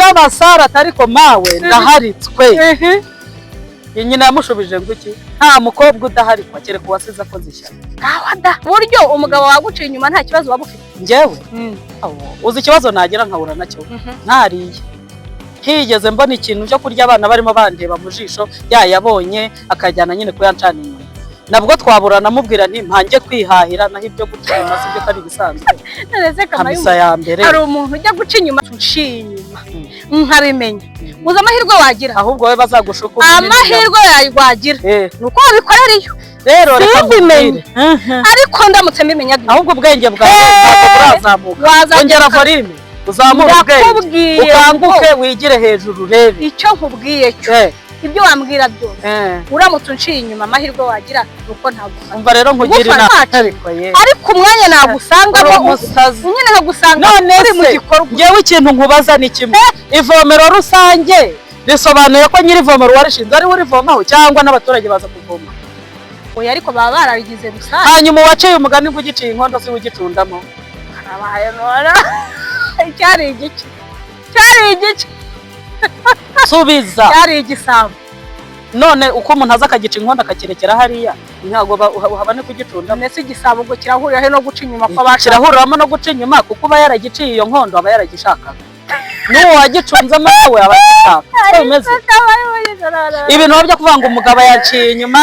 Nyirabasara ariko mawe ndaharitswe. Nyina yamushubije ngo iki? Nta mukobwa udaharikwa kereka wasize akoze ishyaka. Kawada buryo umugabo waguciye inyuma nta kibazo wabufite. Njyewe uzi ikibazo nagira nkahura nacyo ntariye. Higeze mbona ikintu cyo kurya abana barimo bandeba mu jisho yayabonye akajyana nyine kuyancana inyuma. Nabwo twaburana mubwira nti mpange kwihahira naho ibyo guca inyuma sibyo kari bisanzwe. Nareze Kamisa ya mbere. Hari umuntu ujya guca inyuma uciye inyuma. Nkabimenya. Uza amahirwe wagira. Ahubwo we bazagushuka. Amahirwe wagira. Nuko wabikorera iyo. Rero reka mbimenye. Ariko ndamutse mbimenya. Ahubwo ubwenge bwawe burazamuka. Ongera volume. Uzamura ubwenge. Ukanguke wigire hejuru urebe. Icyo nkubwiye cyo. Ibyo wambwira byose uramutse unciye inyuma amahirwe wagira nuko ntagufata. Umva rero nkugirira ariko umwanya nagusangamo nyine nkagusanga uri mu gikorwa. Ngewe ikintu nkubaza ni kimwe, ivomero rusange risobanuye ko nyiri ivomero warishinze ari urivomaho cyangwa n'abaturage baza kuvoma? Oya ariko baba baragize rusange. Hanyuma waciye umugani ngo ugiciye inkondo si ugicundamo. Karabaye nora cyari igice subiza cyari igisabo. None uko umuntu aza akagica inkondo akakirekera hariya ntago habane kugicunda. Nese igisabo ngo kirahurira he no guca inyuma ko baca. Kirahuriramo no guca inyuma kuko uba yaragiciye iyo nkondo aba yaragishaka. N'uwo wagicunzemo nawe aba agishaka. Bimeze ibintu byo kuvanga umugabo yaciye inyuma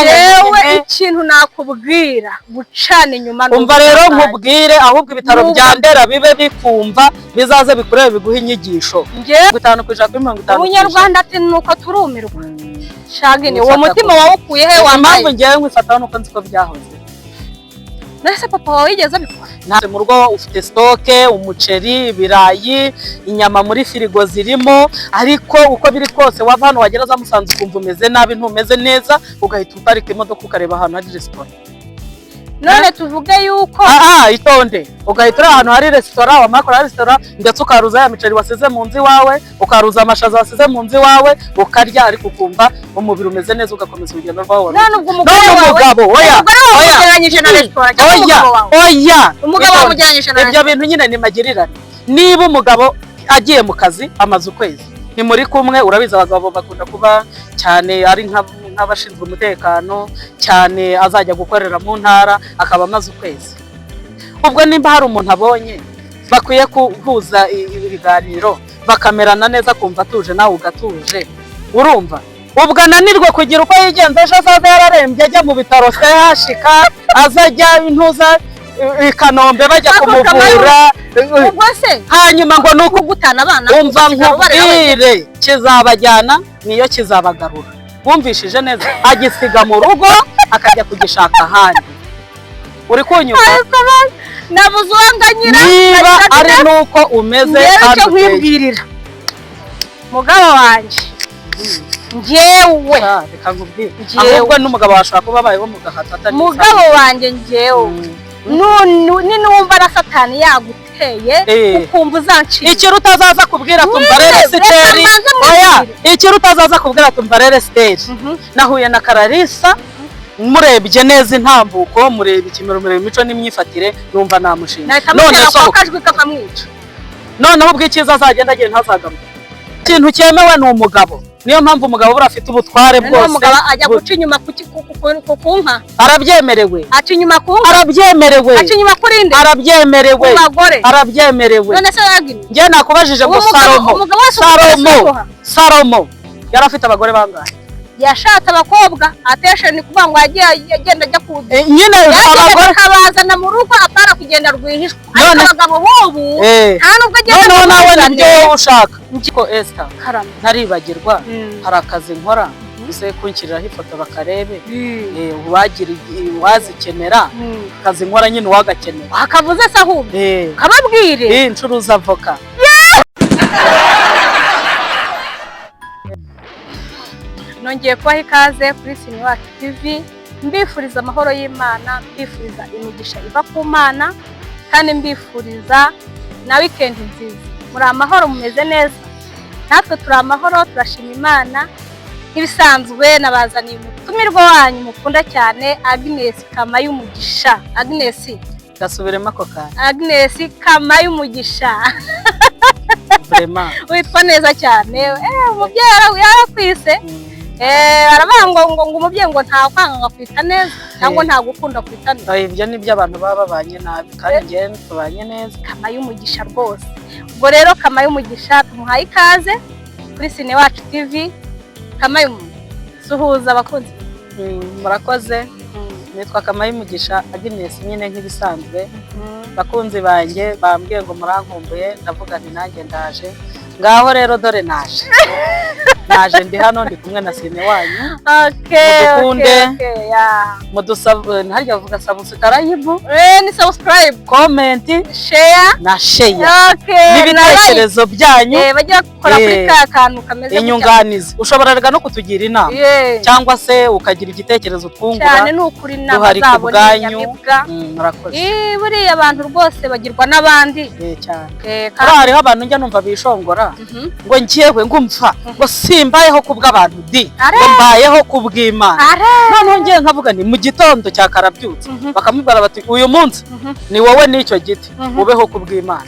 yewe ikintu nakubwira gucana inyuma. Umva rero nkubwire ahubwo ibitaro bya Ndera bibe bikumva bizaze bikurebe biguha inyigisho. 5% Ubunyarwanda ati nuko turumirwa. Shagini uwo mutima wawukuye he wambaye? Mpamvu ngewe ngifata nuko nziko byahoze. Nase papa wawe yigeze abikora? Nta mu rugo ufite stoke, umuceri, ibirayi, inyama muri firigo zirimo, ariko uko biri kose wava hano wagera za Musanze ukumva umeze nabi ntumeze neza ugahita uparika imodoka ukareba ahantu hari restaurant. None tuvuge yuko itonde ugahita uri ahantu hari restaurant wamakora restaurant ndetse ukaruza ya miceri wasize mu nzi wawe, ukaruza amashaza wasize mu nzi wawe, ukarya ariko ukumva umubiri umeze neza ugakomeza urugendo rwawe. None ubwo umugabo oya umugeranyije na restaurant oya umugabo wamugeranyije na ibyo bintu nyine ni magirirane. Niba umugabo agiye mu kazi amaze ukwezi ni muri kumwe, urabiza abagabo bakunda kuba cyane ari nk'abashinzwe umutekano cyane azajya gukorera mu ntara akaba amaze ukwezi. Ubwo nimba hari umuntu abonye bakwiye kuhuza ibiganiro bakamerana neza kumva atuje nawe ugatuje. Urumva ubwo ananirwe kugira uko yigenza ejo azaza yararembye ajya mu bitaro hashika azajya intuza Kanombe bajya kumuvura. Ubwo se hanyuma ngo nuko gutana abana umva nkubwire kizabajyana niyo kizabagarura. Wumvishije neza agisiga mu rugo akajya kugishaka ahandi. Uri kunyuka nabuze uwanganyira niba ari nuko umeze kandi nkwibwirira mugabo wanje njyewe reka nkubwire ahubwo n'umugabo washaka kuba babayeho mu gahato atari mugabo wanje njyewe ni numva na Satani yaguteye ukumva uzancira ikiro utazaza kubwira tumva rere siteri. Oya ikiro utazaza kubwira tumva rere siteri. Nahuye na Kararisa murebye neza intambuko murebe ikimero murebe imico n'imyifatire numva namushinga. None so kajwe kakamwica. None ubwo ikiza azagenda agenda ntazagaruka. Ikintu cyemewe ni umugabo. Niyo mpamvu umugabo burafite ubutware bwose. Umugabo ajya guca inyuma kunka. Arabyemerewe. Aca inyuma kunka. Arabyemerewe. Aca inyuma kurinde. Arabyemerewe. Arabyemerewe. None se yagini. Ngiye nakubajije ngo Salomo yarafite abagore bangahe? Yashatse abakobwa atesheni kuba ngo agenda ajya ku nyine abagore kabazana mu rugo apara kugenda rwihishwa. Abagabo bobu nta nubwo agenda. None nawe nibyo ushaka. Ko Esther ntaribagirwa hari akazi nkora use kunshyiriraho ifoto bakarebe wagira wazikenera akazi nkora nyine wagakenera akavuze se ahubwo kababwire ncuruza avoka. Nongeye kubaha ikaze kuri Inyama TV, mbifuriza amahoro y'Imana, mbifuriza imigisha iva ku Mana kandi mbifuriza na weekend nziza. Muri amahoro mumeze neza? Natwe turi amahoro turashima Imana. Ibisanzwe nabazaniye umutumirwa wanyu mukunda cyane Agnes Kamayumugisha. Agnes gasubiremo ako kana. Agnes Kamayumugisha. vraiment witwa neza cyane umubyeyi yarakwise aravuga ngo umubyeyi ngo nta kwanga ngakwita neza cyangwa nta gukunda kwita neza. Ibyo ni byo abantu baba babanye nabi kandi njye tubanye neza. Kama y'umugisha rwose. Ubwo rero Kama y'umugisha tumuhaye ikaze kuri Sine Wacu TV. Kama suhuza abakunzi. Murakoze. Nitwa Kama y'umugisha Agnes nyine nk'ibisanzwe. Bakunzi banjye bambwiye ngo murankumbuye ndavuga nti nanjye ndaje. Ngaho rero dore naje. Naje ndi hano ndi kumwe na Sine wanyu. Okay. Mudusaba harya bavuga subscribe. Ni subscribe, comment, share na share. Okay. N'ibitekerezo byanyu. Bajya gukora kuri ka kantu kameze inyunganizi. Ushobora rega no kutugira inama cyangwa se ukagira igitekerezo twungura. Cyane n'ukuri inama zabo nyanyibwa. Murakoze. Buriya abantu rwose bagirwa n'abandi. Cyane. Hariho abantu njya numva bishongora ngo ngiyewe ngumva ngo simbayeho kubw'abantu ngo mbayeho kubw'Imana. None ngiye nkavuga ni mu gitondo cya karabyutse bakamubwira bati uyu munsi ni wowe n'icyo giti ubeho kubw'Imana.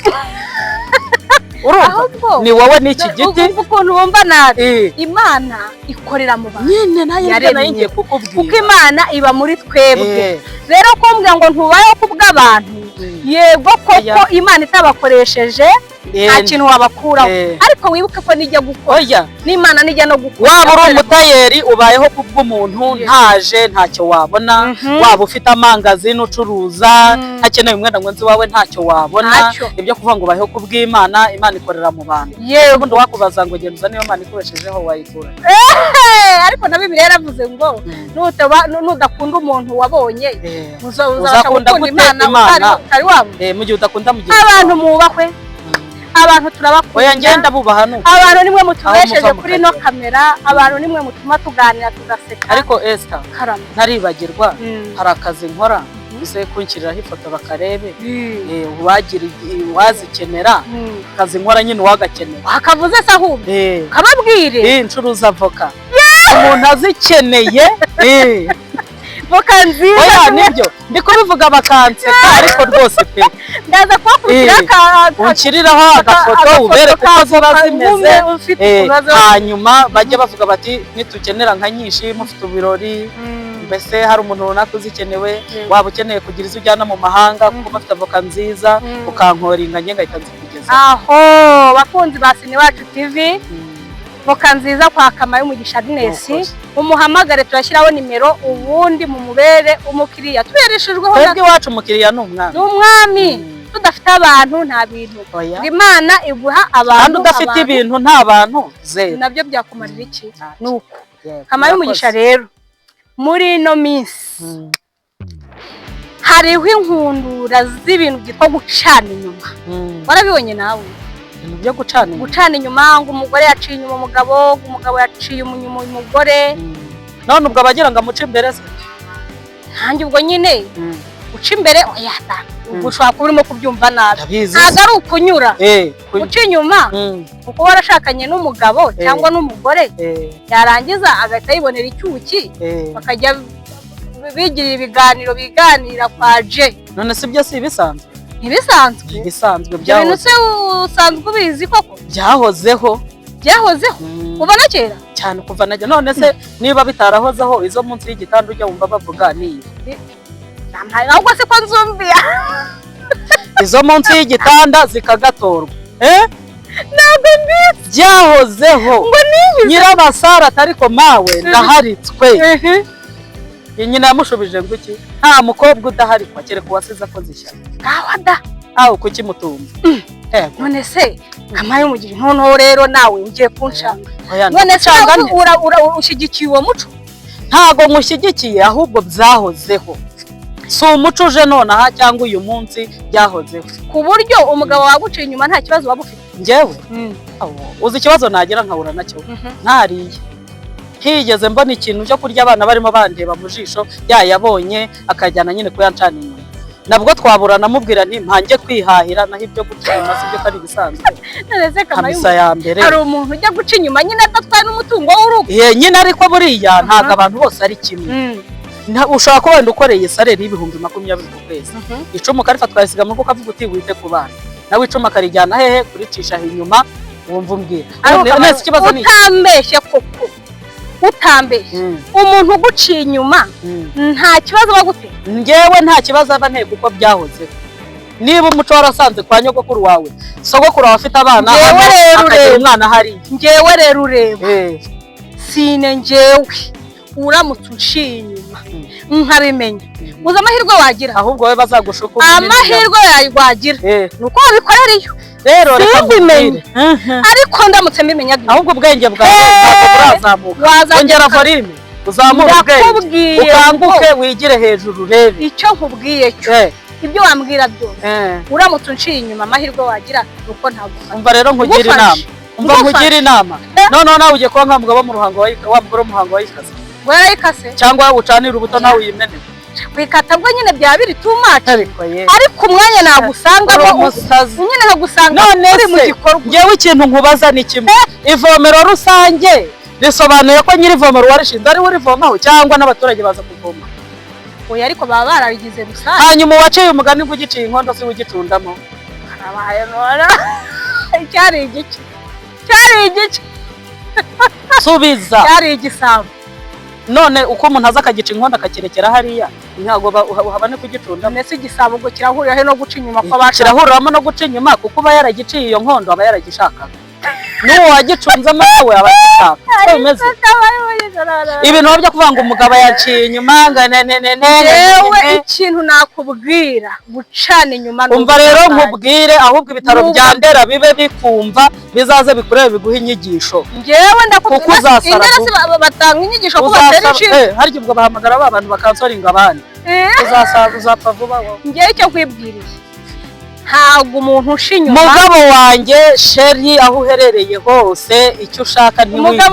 Urumva ni wowe n'iki giti ukuntu wumva nabi Imana ikorera mu bantu nyine nayo ngiye kukubwira kuko Imana iba muri twebwe. Rero kumbwira ngo ntubayeho kubw'abantu yego koko Imana itabakoresheje nta kintu wabakuraho ariko wibuke ko nijya gukora n'Imana nijya no gukora. Waba uri umutayeri ubayeho kubw'umuntu ntaje ntacyo wabona. Waba ufite amangazini ucuruza hakeneye umwenda ngo nzi wawe ntacyo wabona. Ibyo kuvuga ngo ubayeho kubw'Imana, Imana ikorera mu bantu. Ubundi wakubaza ngo genda uzane iyo Imana ikoreshejeho wayigura. Ariko na Bibiliya yaravuze ngo nudakunda umuntu wabonye uzakunda Imana utari wabona. Mu gihe udakunda mugihe abantu mubahwe. Abantu turabakunda. Oya ngenda bubaha nuko. Abantu nimwe mutubesheje kuri no kamera. Abantu nimwe mutuma tuganira tugaseka. Ariko Esther ntaribagirwa hari akazi nkora ise kunshyiriraho ifoto bakarebe wagira wazikenera akazi nkora nyine wagakenera akavuze se ahubwo kababwire incuruza avoka umuntu azikeneye voka nziza. Oya nibyo ndi kubivuga bakanseka ariko rwose pe ndaza kubakurikira unshyiriraho agafoto ubere kuko ziba zimeze hanyuma bajya bavuga bati nitukenera nka nyinshi mufite ibirori mbese hari umuntu runaka uzikenewe waba ukeneye kugira izo ujyana mu mahanga kuko bafite avoka nziza ukankoringa njye ngahita nzikugeza. Aho bakunzi ba Sine Wacu TV voka nziza kwa Kama y'umugisha Agnes umuhamagare turashyiraho nimero ubundi mu mubere umukiriya tubereshejweho twebwe iwacu umukiriya ni umwami. Ni umwami tudafite abantu nta bintu. Imana iguha abantu kandi udafite ibintu nta bantu nabyo byakumarira iki nuko. Kama y'umugisha rero muri no minsi hariho inkundura z'ibintu byitwa gucana inyuma. Warabibonye nawe byo gucana inyuma ngo umugore yaciye inyuma umugabo, umugabo yaciye inyuma umugore. None ubwo abagira ngo amuce imbere se ntange ubwo nyine uca imbere oyata ubwo ushobora kuba urimo kubyumva nabi. Ntabwo ari ukunyura uca inyuma kuko warashakanye n'umugabo cyangwa n'umugore yarangiza agahita yibonera icyuki bakajya bigirira ibiganiro biganira kwa je. None si byo si ibisanzwe ibisanzwe ibintu se usanzwe ubizi koko byahozeho kuva na kera cyane kuva na none se niba bitarahozeho izo munsi y'igitanda ujya wumva bavuga niyo ahubwo se ko nzumviya izo munsi y'igitanda zikagatorwa ntabwo mbizi byahozeho nyirabasara ariko mawe ndaharitswe nyina yamushubije ngo iki nta mukobwa udaharikwa kereka uwasize akoze ishyaka kawada aho kuki mutumva none se Kama y'umugisha noneho rero nawe ugiye kunshanga none se ushyigikiye uwo muco? Ntago nkushyigikiye ahubwo byahozeho si umuco uje nonaha cyangwa uyu munsi byahozeho ku buryo umugabo waguciye inyuma nta kibazo waba ufite. Njyewe uzi ikibazo nagira nkahura nacyo ntariye higeze mbona ikintu cyo kurya abana barimo bandeba mu jisho yayabonye akajyana nyine kuyancana inyuma. Nabwo twaburana mubwira nti mpange kwihahira naho ibyo guca inyuma sibyo kari bisanzwe. Kamisa ya mbere hari umuntu ujya guca inyuma nyine adatwaye n'umutungo w'urugo. Nyine ariko buriya ntago abantu bose ari kimwe. Ushobora kuba wenda ukoreye salary y'ibihumbi 20 ku kwezi. Icumi ukarifa twayisiga mu kuko avuga uti wite ku bana. Nawe icumi akarijyana hehe kuricisha inyuma wumva umbwira nese ikibazo ni utambeshye koko utambeshye umuntu uguciye inyuma nta kibazo baguteye njyewe nta kibazo aba nteye kuko byahoze niba umuco warasanze kwa nyogokuru wawe sogokuru wawe afite abana akagira umwana hari njyewe rero ureba sine njyewe uramutse unciye inyuma nkabimenya uzi amahirwe wagira ahubwo we bazagushuka amahirwe wagira ni uko wabikorera iyo rero reka mbimenye ariko ndamutse mbimenya ahubwo ubwenge bwawe burazamuka ongera volume uzamura ubwenge ukanguke wigire hejuru urebe icyo nkubwiye cyo ibyo wambwira byose uramutse unciye inyuma amahirwe wagira nuko ntagufasha umva rero nkugira inama noneho nawe ugiye kuba nk'umugabo wo mu ruhango wa mugore umuhango wayikaze warayikase cyangwa ucanira ubuto nawe uyimenera kwikata bwo nyine byaba biri too much ariko umwanya nagusangamo nyine nkagusanga uri mu gikorwa ngewe ikintu nkubaza ni kimwe ivomero rusange risobanuye ko nyiri ivomero warishinze ari we urivomaho cyangwa n'abaturage baza kuvoma oya ariko baba barabigize rusange hanyuma uwaciye umugani ngo ugiciye inkondo si ugicundamo karabaye nora cyari igice subiza cyari igisabo none uko umuntu aza akagica inkondo akakirekera hariya ntabwo habane kugicunda mbese igisabo ubwo kirahurira he no guca inyuma ko bashaka kirahuriramo no guca inyuma kuko uba yaragiciye iyo nkondo aba yaragishakaga n'uwo wagicunzemo nawe aba agishaka bimeze ibintu byo kuvuga ngo umugabo yaciye inyuma yewe ikintu nakubwira gucana inyuma umva rero nkubwire ahubwo ibitaro bya Ndera bibe bikumva bizaze bikurebe biguha inyigisho ngewe ndakubwira indera batanga inyigisho ko batera inshinga harya ubwo bahamagara abantu bakansoringa abandi uzapfa vuba wowe ngewe icyo kwibwiriye ntabwo umuntu ushinyuma mugabo wanjye sheri aho uherereye hose icyo ushaka ntiwiyime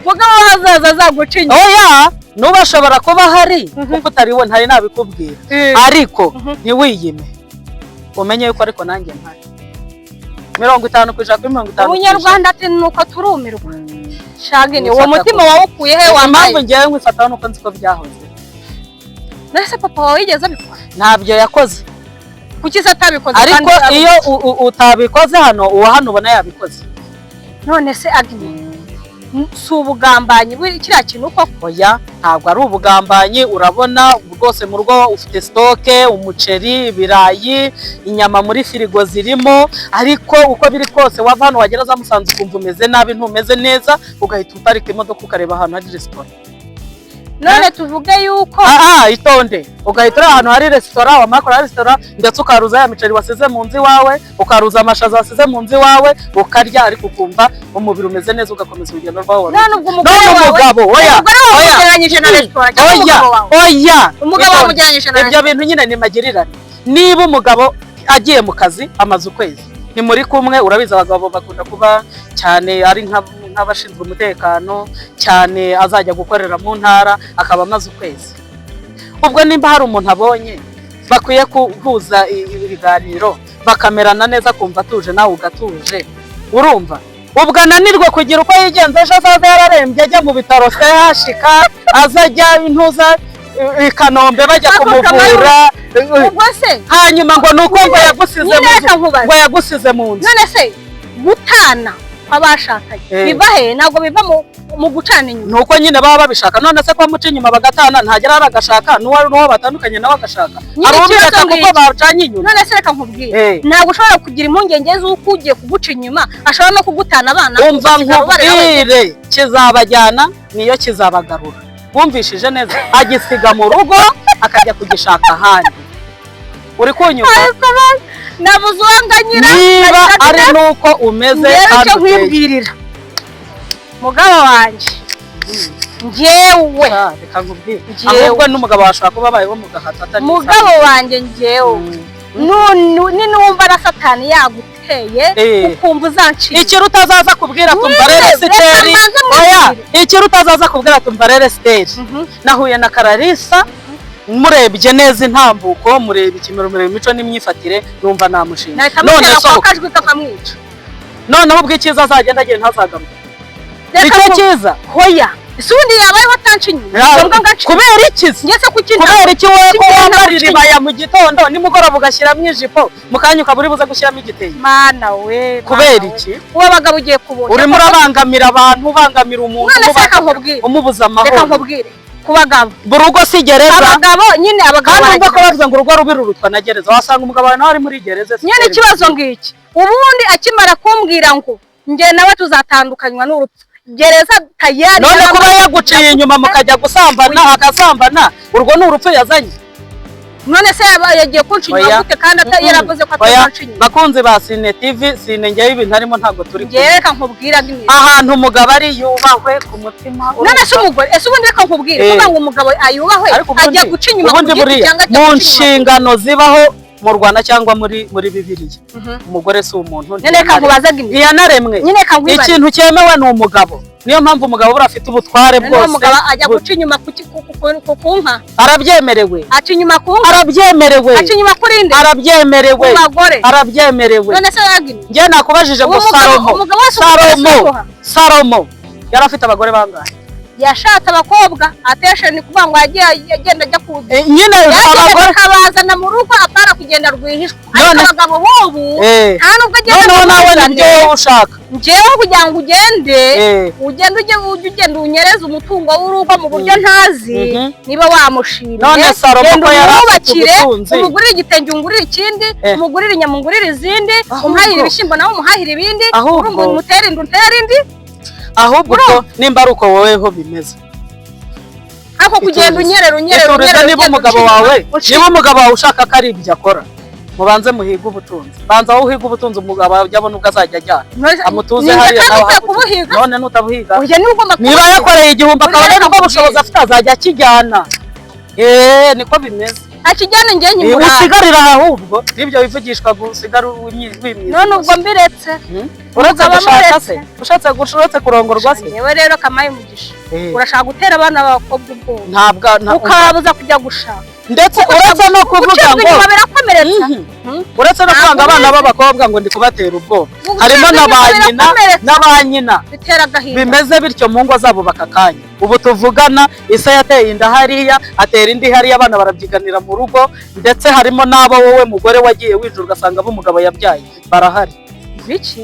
mugabo wazaza azaguca inyuma oya n'ubashobora kuba hari kuko utariwe ntari nabikubwira ariko ntiwiyime umenye yuko ariko nanjye mpari 50% kuri 50%. Ubunyarwanda ati nuko turumirwa. Shagini uwo mutima wawukuye he wambaye? Impamvu ngewe ngifata nuko nziko byahoze. Nase papa wawe yigeze abikora? Ntabyo yakoze. Kuki se atabikoze kandi ariko iyo utabikoze hano uwa hano ubona yabikoze. None se Agni subugambanyi kiriya kintu uko oya ntabwo ari ubugambanyi urabona rwose mu rugo ufite stoke umuceri ibirayi inyama muri firigo zirimo ariko uko biri kose wava hano wagera za Musanze ukumva umeze nabi ntumeze neza ugahita uparika imodoka ukareba ahantu hari restaurant none tuvuge yuko itonde ugahita ahantu hari restaurant wamakora restaurant ndetse ukaruza ya miceri wasize mu nzi wawe ukaruza amashaza wasize mu nzi wawe ukarya ariko ukumva umubiri umeze neza ugakomeza urugendo rwawe none ubwo umugabo oya umugeranyije na restaurant oya umugabo wamugeranyije na ibyo bintu nyine ni magirirane niba umugabo agiye mu kazi amaze ukwezi ni muri kumwe urabiza abagabo bakunda kuba cyane ari nk'abashinzwe umutekano cyane azajya gukorera mu ntara akaba amaze ukwezi ubwo nimba hari umuntu abonye bakwiye kuhuza ibiganiro bakamerana neza kumva atuje nawe ugatuje urumva ubwo ananirwe kugira uko yigenza ejo azaza yararembye ajya mu bitaro sehashika azajya intuza Kanombe bajya kumuvura hanyuma ngo nuko ngo yagusize mu nzu none se gutana kw'abashakanye biva he ntabwo biva mu gucana inyuma nuko nyine baba babishaka none se ko muca inyuma bagatana ntagera aragashaka n'uwo batandukanye nawe agashaka arumvira kuko bacanye inyuma none se reka nkubwire ntabwo ushobora kugira impungenge z'uko ugiye kuguca inyuma ashobora no kugutana abana umva nkubwire kizabajyana niyo kizabagarura wumvishije neza agisiga mu rugo akajya kugishaka ahandi uri kunyuma nabuze uwanganyira niba ari nuko umeze kandi nkwibwirira mugabo wanjye njyewe reka nkubwire ahubwo n'umugabo washaka kuba babayeho mu gahato atari mugabo wanjye njyewe numva na satani yaguteye ukumva uzancira ikiru utazaza kubwira tumva rere siteri oya ikiru utazaza kubwira tumva rere siteri nahuye na Kararisa murebye neza intambuko mureba ikimero imico n'imyifatire numva namushinga none ubwo ikiza azagenda agenda ntazagaruka nicyo cyiza hoya isundi yabayeho atancinya kubera iki ngese kukinda kubera iki wowe ko wambarira ibaya mu gitondo nimugoroba ugashyiramo ijipo mukanya ukaburi buza gushyiramo igitenge mana we kubera iki uwo bagabo ugiye kubona urimo urabangamira abantu ubangamira umuntu umubuza amahoro reka nkubwire kubagabo burugo si gereza abagabo nyine abagabo kandi ubwo bavuga ngo urugo rubirurutwa na gereza wasanga umugabo wawe nawe ari muri gereza nyine ikibazo ngiki ubundi akimara kumbwira ngo nge nawe tuzatandukanywa n'urupfu gereza tayari none kuba yaguciye inyuma mukajya gusambana agasambana urwo ni urupfu yazanye none se yagiye kunshinywa gute kandi yaravuze ko atanshinywa bakunze ba Sine TV Sine ngewe ibintu harimo ntabwo turi reka nkubwira gimwe ahantu umugabo ari yubahwe ku mutima none se umugore ese ubundi reka nkubwire kuba ngo umugabo ayubahwe ajya guca inyuma ubundi buriya mu nshingano zibaho mu Rwanda cyangwa muri Bibiliya umugore si umuntu reka nkubaza gimwe ntiyanaremwe ikintu cyemewe ni umugabo niyo mpamvu umugabo urafite ubutware bwose umugabo ajya guca inyuma ku nka arabyemerewe aca inyuma ku nka arabyemerewe aca inyuma kuri nde arabyemerewe arabyemerewe none se yagimye njye nakubajije ngo Salomo yari afite abagore bangahe yashatse abakobwa atesheni kuvuga ngo agenda ajya ku nyine abagore akabazana mu rugo apara kugenda rwihishwa ariko abagabo bobu nta nubwo agenda nawe nibyo ushaka njyewe kugira ngo ugende unyereze umutungo w'urugo mu buryo ntazi niba wamushimye none Salomo ko yarafite umugurire igitenge ungurire ikindi umugurire inyama ungurire izindi umuhahire ibishyimbo nawe umuhahire ibindi urumva umutere indi ahubwo nimba ari uko woweho bimeze ariko kugenda unyerera niba umugabo wawe ushaka ko ari ibyo akora mubanze muhiga ubutunzi banza wowe uhiga ubutunzi umugabo abona ubwo azajya ajyana amutuze hariya none nutabuhiga niba yakoreye igihumbi akabona nubwo bushobozi afite azajya akijyana niko bimeze akijyana njye nyimura usigarira ahubwo nibyo bivugishwa gusigara wimyiza none ubwo mbiretse ushatse kurongorwa se yewe rero kamaye umugisha urashaka gutera abana b'abakobwa ubwoba ntabwo ukabuza kujya gushaka ndetse uretse no kuvuga ngo uretse no kwanga abana b'abakobwa ngo ndi kubatera ubwoba harimo na nyina bimeze bityo mu ngo zabo bakakanya ubu tuvugana ise yateye inda hariya atera indi hariya abana barabyiganira mu rugo ndetse harimo n'abo wowe mugore wagiye winjira ugasanga umugabo yabyaye barahari biki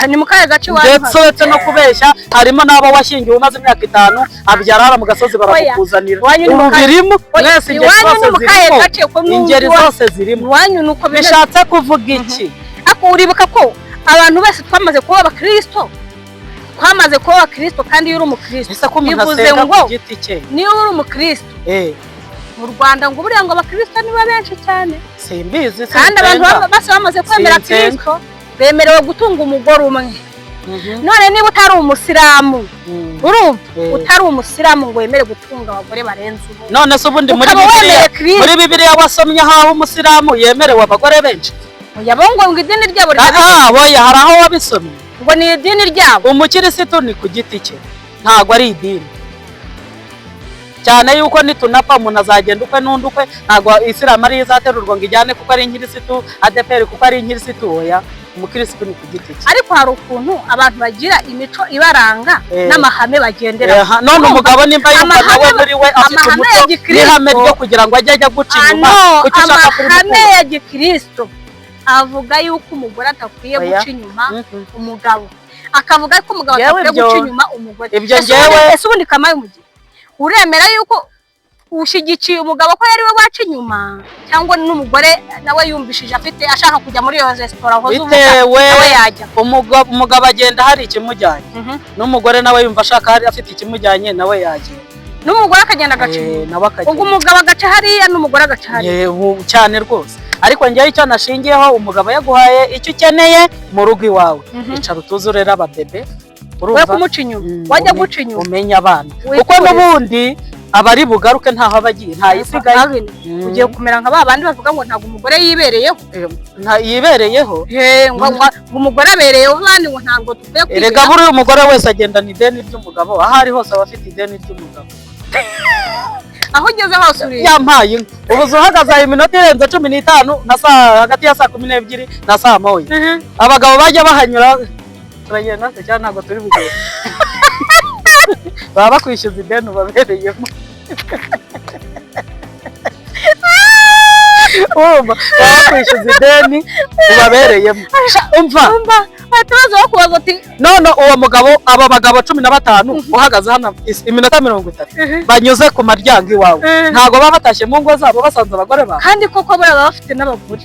ni mu kahe gace ndetse uretse no kubeshya harimo n'abo washyingiwe umaze imyaka 5 abyara hara mu gasozi barakuzanira ubu birimo mwese ingeri zose zirimo bishatse kuvuga iki ako uribuka ko abantu bose twamaze kuba abakristo kandi iyo uri umukristo bivuze ngo niyo uri umukristo mu Rwanda ngo buriya ngo abakristo nibo benshi cyane simbizi kandi abantu bose bamaze kwemera Kristo bemerewe gutunga umugore umwe none niba utari umusilamu urumva utari umusilamu ngo wemere gutunga abagore barenze ubu none se ubundi muri Bibiliya wasomye aho umusilamu yemerewe abagore benshi yabongo ngo idini ryabo boya hari aho wabisomye ngo ni idini ryabo umukirisitu ni ku giti cye ntabwo ari idini cyane yuko nitunapfa umuntu azagenda ukwe n'undi ukwe ntabwo isilamu ari izaterurwa ngo ijyane kuko ari inkirisitu adeperi kuko ari inkirisitu oya umukirisitu ni ku giti cye ariko hari ukuntu abantu bagira imico ibaranga n'amahame bagendera none umugabo nimba yumva nawe muri we afite umuco n'ihame ryo kugira ngo ajye guca inyuma amahame ya gikristo avuga yuko umugore atakwiye guca inyuma umugabo akavuga ko umugabo atakwiye guca inyuma umugore ese ubundi kamaye umugihe uremera yuko ushigikiye umugabo ko yari we waca inyuma cyangwa n'umugore nawe yumvishije afite ashaka kujya muri iyo resitora aho nawe yajya umugabo agenda hari ikimujyanye n'umugore nawe yumva ashaka hari afite ikimujyanye nawe yajya n'umugore akagenda agaca inyuma ubwo umugabo agaca hariya n'umugore agaca hariya cyane rwose ariko njyewe icyo nashingiyeho umugabo yaguhaye icyo ukeneye mu rugo iwawe icara utuzurere ababebe we kumuca inyuma wajya guca inyuma umenya abana kuko n'ubundi abari bugaruke ntaho abagiye ntayisigaye ugiye kumera nka ba bandi bavuga ngo ntabwo umugore yibereyeho yibereyeho ngo umugore abereyeho abandi ngo ntabwo dukwiye kwibera erega buri umugore wese agendana ideni ry'umugabo aho ari hose aba afite ideni ry'umugabo aho ugeze hose uri yampaye ubu uhagaze iminota irenze 15 na saa hagati ya saa 12 na saa 1 abagabo bajya bahanyura turagenda cyane ntabwo turi bugere baba bakwishyuza ideni ubabereyemo baba bakwishyuza ideni ubabereyemo umva ikibazo wo kubaza ati none uwo mugabo aba bagabo 15 uhagaze hano iminota 30 banyuze ku maryango iwawe ntago baba batashye mu ngo zabo basanze abagore babo kandi koko baba bafite n'abagore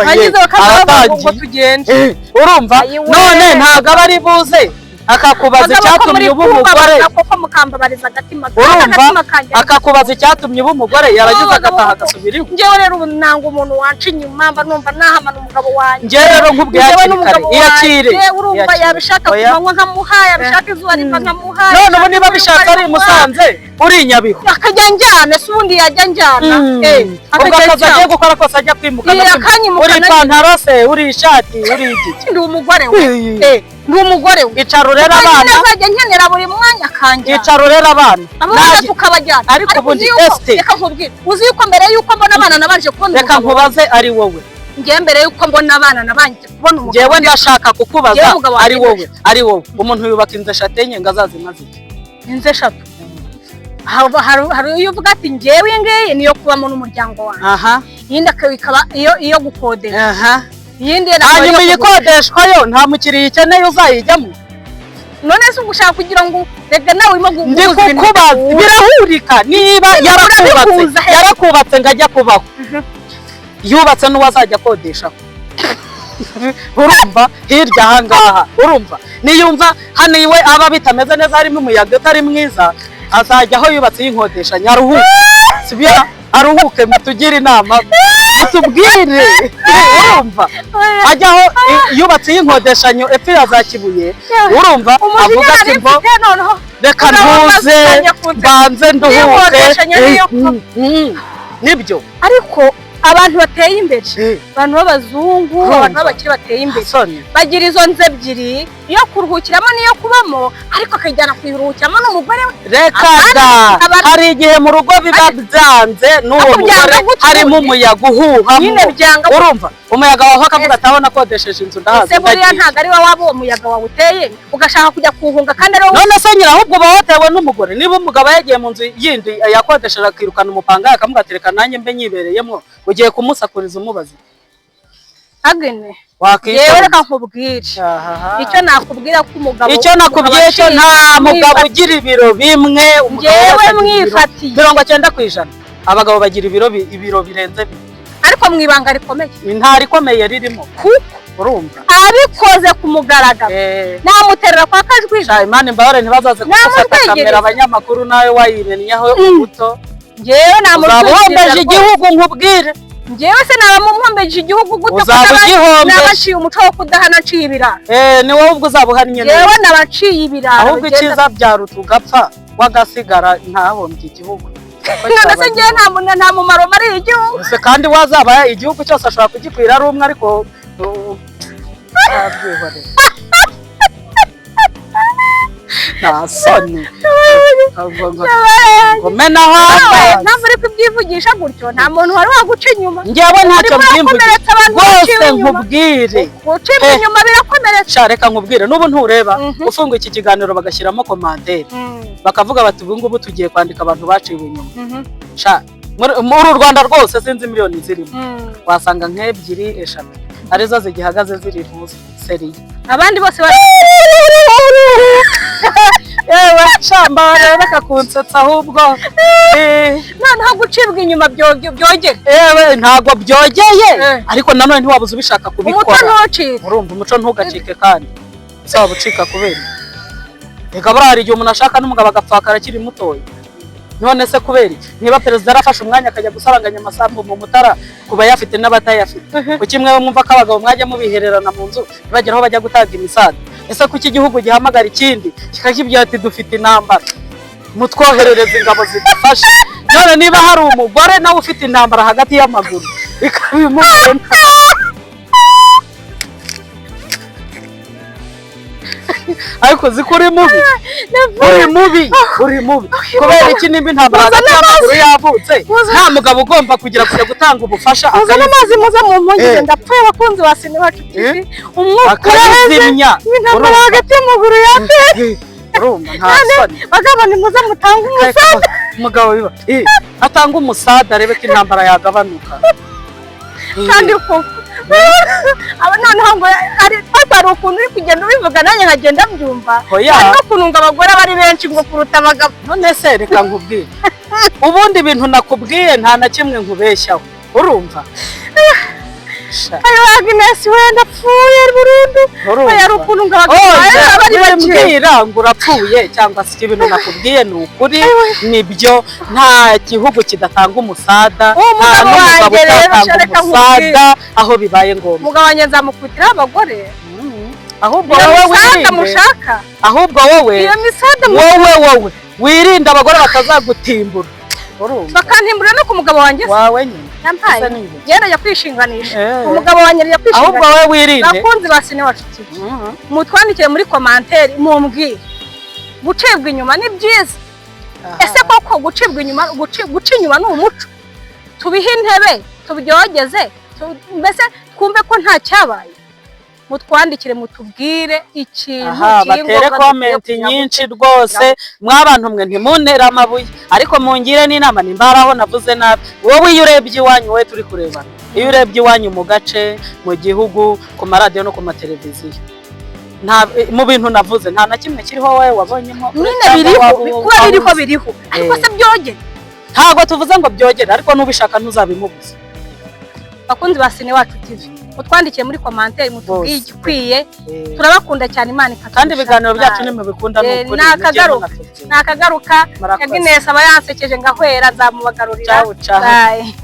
bagize bakavuga ngo tugende urumva none ntago bari buze akakubaza icyatumye uba umugore koko mukambabariza agatima urumva akakubaza icyatumye uba umugore yaragize agataha agasubiriho njyewe rero ubu nanga umuntu wanca inyuma mba numva nahamana umugabo wanjye njyewe rero nkubwiye hakiri kare iyakire urumva yabishaka kumanywa nkamuha yabishaka izuba rimba nkamuha none ubu niba bishaka ari Musanze uri Nyabihu akajya njyana se ubundi yajya njyana ubwo akazi agiye gukora kose ajya kwimuka uri ipantaro se uri ishati uri igiki ndi umugore we ndi umugore we icara urera abana azajya nkenera buri mwanya kanje icara urera abana naje tukabajyana ariko ubundi este reka nkubwire uzi yuko mbere yuko mbona abana nabanje kubona reka nkubaze ari wowe ngiye mbere yuko mbona abana nabanje kubona umugabo ngewe ndashaka kukubaza ari wowe umuntu yubaka inzu eshatu ngazazimaze inzu eshatu hari uyu uvuga ati ngewe ngiye niyo kubamo n'umuryango wanjye yindi ikaba iyo gukodesha hanyuma iyikodeshwa yo nta mukiriya ikeneye uzayijyamo none se ugushaka kugira ngo rega nawe urimo ndi kukubaza birahurika niba yarakubatse ngo ajya kubaho yubatse n'uwazajya akodeshaho urumva hirya ahangaha urumva niyumva hano iwe aba bitameze neza harimo umuyaga utari mwiza azajya aho yubatse yinkodesha nyaruhuke sibya aruhuke mutugire inama atubwire urumva ajyaho yubatse y'inkodeshanyo epfo yazakibuye urumva avuga ati mbo reka ntuze mbanze nduhuke nibyo ariko abantu bateye imbere abantu b'abazungu abantu b'abakire bateye imbere bagira izo nzu ebyiri iyo kuruhukiramo niyo kubamo ariko akajyana kuyiruhukiramo n'umugore we reka da hari igihe mu rugo biba byanze n'uwo mugore harimo umuyaga uhuhamo urumva umuyaga wawe akavuga atabona akodesheje inzu ndahazi ese buriya ntabwo ari wowe waba uwo muyaga wawe uteye ugashaka kujya kuwuhunga kandi ari wowe none se nyira ahubwo uba watewe n'umugore niba umugabo yagiye mu nzu yindi yakodesheje akirukana umupanga akamuga ati reka nanjye mbe nyibereyemo ugiye kumusakuriza umubazi agene yewe reka nkubwire icyo nakubwira ko umugabo icyo nakubwiye cyo nta mugabo ugira ibiro bimwe yewe mwifatiye 90% abagabo bagira ibiro birenze ariko mwibanga rikomeye nta rikomeye ririmo kuko urumva abikoze ku mugaragaro namuterera kwa kajwi Imana mbahore ntibazaze gufata kamera abanyamakuru nawe wayirennyeho ubuto ngewe namubombeje igihugu nkubwire ngewe se nabamumombeje igihugu gute nabaciye umuco wo kudahana aciye ibirara ni wowe ubwo uzabuhannye ngewe nabaciye ibirara ahubwo icyiza byaruta ugapfa wagasigara ntahombye igihugu none se ngewe nta mumaro mariye igihugu kandi wazaba igihugu cyose ashobora kugikwira ari umwe ariko nta soni ngomenaho ntabwo uri kubyivugisha gutyo nta muntu wari waguca inyuma ngewe ntacyo mbyimvugisha rwose nkubwire guca inyuma birakomeretsa reka nkubwire n'ubu ntureba ufunga iki kiganiro bagashyiramo komanderi bakavuga bati ubu ngubu tugiye kwandika abantu baciwe inyuma muri u Rwanda rwose sinzi miliyoni zirimo wasanga nk'ebyiri eshatu arizo zigihagaze ziri ntuzi seriye abandi bose yewe shamba reka kunsetsa ahubwo noneho gucibwa inyuma byogeye yewe ntago byogeye ariko nanone ntiwabuze ubishaka kubikora urumva umuco ntugacike kandi saba ucika kubera reka bari igihe umuntu ashaka n'umugabo agapfakara akiri mutoya none se kubera niba perezida arafashe umwanya akajya gusaranganya amasambu mu mutara kuba yafite n'abatayafite ku kimwe mwumva ko abagabo mwajya mubihererana mu nzu bagera aho bajya gutanga imisada ese kuki igihugu gihamagara ikindi kikakibwira ati dufite intambara mutwoherereza ingabo zidufashe none niba hari umugore nawe ufite intambara hagati y'amaguru ikabimubona ariko zikuri mubi uri mubi kubera iki nimba intambara hagati y'amaguru yavutse nta mugabo ugomba kugira kujya gutanga ubufasha amazi muze mu mpungire ndapfuye abakunzi ba Sine Wacu TV umwuka uraheze intambara hagati y'amaguru yateye urumva nta soni bagabo ni muze mutanga umusada umugabo biba atanga umusada arebe ko intambara yagabanuka kandi koko aba noneho ngo ari ukuntu uri kugenda ubivuga nanjye nkagenda mbyumva hari n'ukuntu ngo abagore bari benshi ngo kuruta abagabo none se reka nkubwire ubundi ibintu nakubwiye nta na kimwe nkubeshyaho urumva ayo Agnes wenda apfuye burundu ari ukuntu ngo abagabo bari mbwira ngo urapfuye cyangwa se ibintu nakubwiye ni ukuri nibyo nta gihugu kidatanga umusada nta n'umugabo utatanga umusada aho bibaye ngombwa umugabo wanjye nzamukutira abagore ahubwo wowe wirinde ahubwo wowe wirinde abagore batazagutimbura bakantimbura no ku mugabo wanjye wawe nyine yampaye yenda ajya kwishinganisha umugabo wanjye ajya kwishinganisha ahubwo wowe wirinde bakunzi ba Sine Wacu TV mutwandikire muri commentaire mumbwire gucibwa inyuma ni byiza ese koko gucibwa inyuma guca inyuma ni umuco tubihe intebe tubyogeze mbese twumve ko nta cyabaye mutwandikire mutubwire ikintu batere comment nyinshi rwose mwabantu mwe ntimunera amabuye ariko mungire n'inama nimbaraho navuze nabi wowe iyo urebye iwanyu we turi kurebana iyo urebye iwanyu mu gace mu gihugu ku maradiyo no ku mateleviziyo mu bintu navuze nta na kimwe kiriho wowe wabonyemo nyine biriho ariko se byogere ntabwo tuvuze ngo byogere ariko nubishaka ntuzabimubuze bakunzi ba Sine Wacu TV mutwandikiye muri commentaire mutubwiye igikwiye turabakunda cyane Imana ikatwisha kandi ibiganiro byacu nimubikunda n'ukuri nakagaruka Agnes aba yansekeje ngahwera nzamubagarurira bye